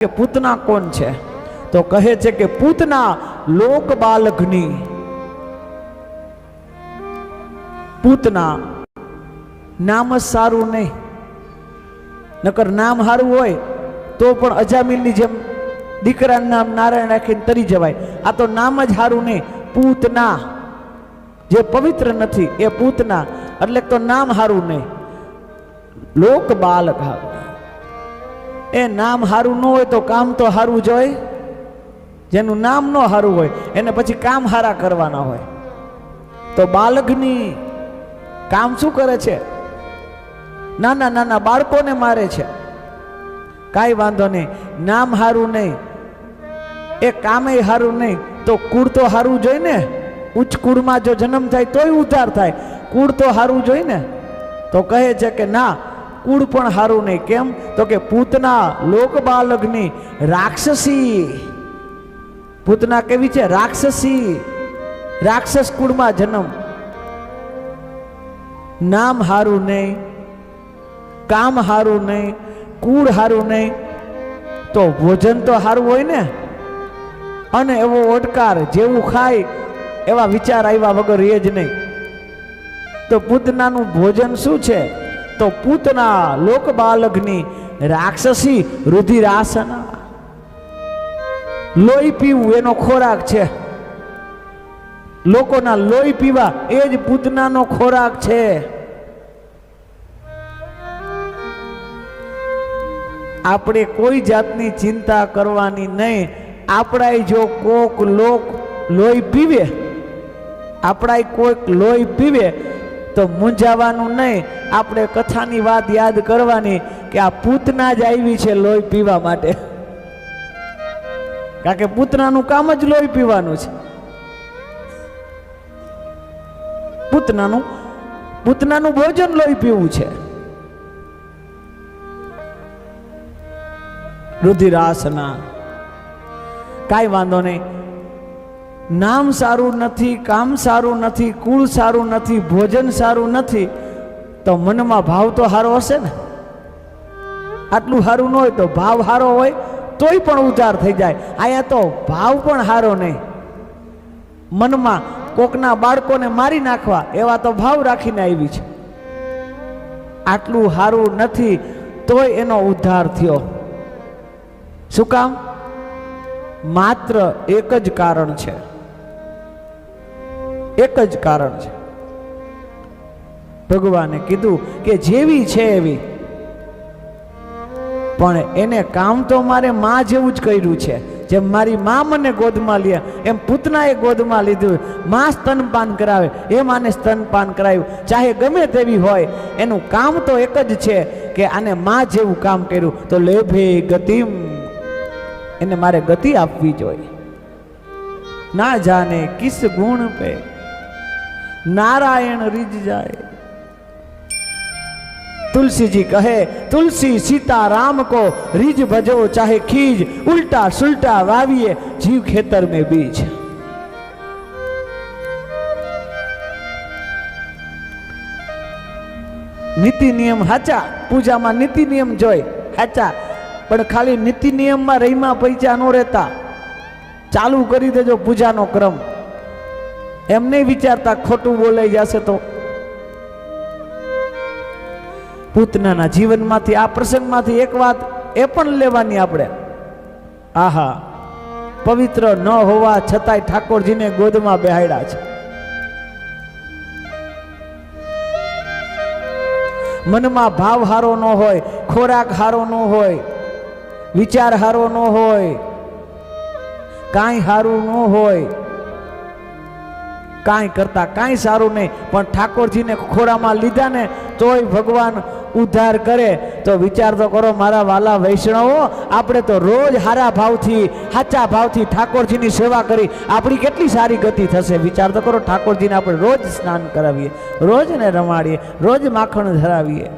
કે પૂતના કોણ છે? તો કહે છે કે પૂતના લોક બાલકની. પૂતના નામ જ સારું નહીં, નકર નામ સારું હોય તો પણ અજામિલની જેમ દીકરાનું નામ નારાયણ રાખીને તરી જવાય. આ તો નામ જ સારું નહીં. પૂતના જે પવિત્ર નથી એ પૂતના, એટલે તો નામ સારું નહીં. લોક બાલક એ નામ સારું ન હોય તો કામ તો સારું જ હોય. જેનું નામ ન સારું હોય એને પછી કામ સારા કરવાના હોય. તો બાલકની કામ શું કરે છે? નાના નાના બાળકોને મારે છે. કાંઈ વાંધો નહીં, નામ સારું નહીં, એ કામે સારું નહીં, તો કુળ તો સારું જોઈ ને. ઉચ્ચ કુળમાં જો જન્મ થાય તોય ઉદ્ધાર થાય, કુળ તો સારું જોઈ ને. તો કહે છે કે ના, કુળ પણ સારું નહીં. કેમ? તો કે પૂતના લોક બાલકની રાક્ષસી. પૂતના કેવી છે? રાક્ષસી. રાક્ષસ કુળમાં જન્મ. નામ સારું નહીં, કામ સારું નહીં, કુળ સારું નહીં, તો ભોજન તો સારું હોય ને. અને એવો ઓટકાર જેવું ખાય એવા વિચાર આવ્યા વગર એ જ નહીં. તો પૂતનાનું ભોજન શું છે? તો પૂતના લોક બાલકની રાક્ષસી રુધિરાસના. લોહી પીવું એનો ખોરાક છે. લોકોના લોહી પીવા એ જ પૂતનાનો ખોરાક છે. આપણે કોઈ જાતની ચિંતા કરવાની નહીં. આપણા જો કોક લોક લોહી પીવે, આપણા કોઈક લોહી પીવે તો મૂંઝાવાનું નહીં. આપણે કથાની વાત યાદ કરવાની કે આ પૂતના જ આવી છે લોહી પીવા માટે. કારણ કે પૂતનાનું કામ જ લોહી પીવાનું છે. પૂતનાનું ભોજન લોહી પીવું છે. રુધિરાસના. કાંઈ વાંધો નહીં. નામ સારું નથી, કામ સારું નથી, કુળ સારું નથી, ભોજન સારું નથી, તો મનમાં ભાવ તો સારો હશે ને. આટલું સારું ન હોય તો ભાવ સારો હોય તોય પણ ઉદ્ધાર થઈ જાય. અહીંયા તો ભાવ પણ સારો નહીં. મનમાં કોકના બાળકોને મારી નાખવા એવા તો ભાવ રાખીને આવી છે. આટલું સારું નથી તોય એનો ઉદ્ધાર થયો. શું કામ? માત્ર એક જ કારણ છે. એક જ કારણ છે. ભગવાને કીધું કે જેવી છે એવી, પણ એને કામ તો મારે માં જેવું જ કર્યું છે. જેમ મારી માં મને ગોદમાં લે એમ પૂતનાએ ગોદમાં લીધું. માં સ્તનપાન કરાવે એમ આને સ્તનપાન કરાવ્યું. ચાહે ગમે તેવી હોય, એનું કામ તો એક જ છે કે આને માં જેવું કામ કર્યું. તો લેભે ગતિમ, એને મારે ગતિ આપવી જોઈએ. ના જાને કિસ ગુણ પે નારાયણ રીજ જાય. तुलसी जी कहे तुलसी सीता राम को रिज भजो चाहे खीज, उल्टा सुल्टा वाविए जीव खेतर में बीज. नीति नियम हाचा, पूजा में नीति नियम जोई हाचा, पण खाली नीति नियम में रहीमा पैसा न रहता. चालू करी देजो पूजा नो क्रम. एम नहीं विचारता खोटू बोले जैसे तो. પૂતનાના જીવનમાંથી આ પ્રસંગમાંથી એક વાત એ પણ લેવાની આપણે. આહા, પવિત્ર ન હોવા છતાંય ઠાકોરજીને ગોદમાં બેહાડ્યા છે. મનમાં ભાવ હારો ન હોય, ખોરાક હારો ન હોય, વિચાર હારો ન હોય, કાંઈ હારું ન હોય, કાંઈ કરતા કાંઈ સારું નહીં, પણ ઠાકોરજીને ખોરામાં લીધા ને તોય ભગવાન ઉદ્ધાર કરે. તો વિચાર તો કરો મારા વાલા વૈષ્ણવો, આપણે તો રોજ હારા ભાવથી, સાચા ભાવથી ઠાકોરજીની સેવા કરી આપણી કેટલી સારી ગતિ થશે. વિચાર તો કરો, ઠાકોરજીને આપણે રોજ સ્નાન કરાવીએ, રોજ ને રમાડીએ, રોજ માખણ ધરાવીએ.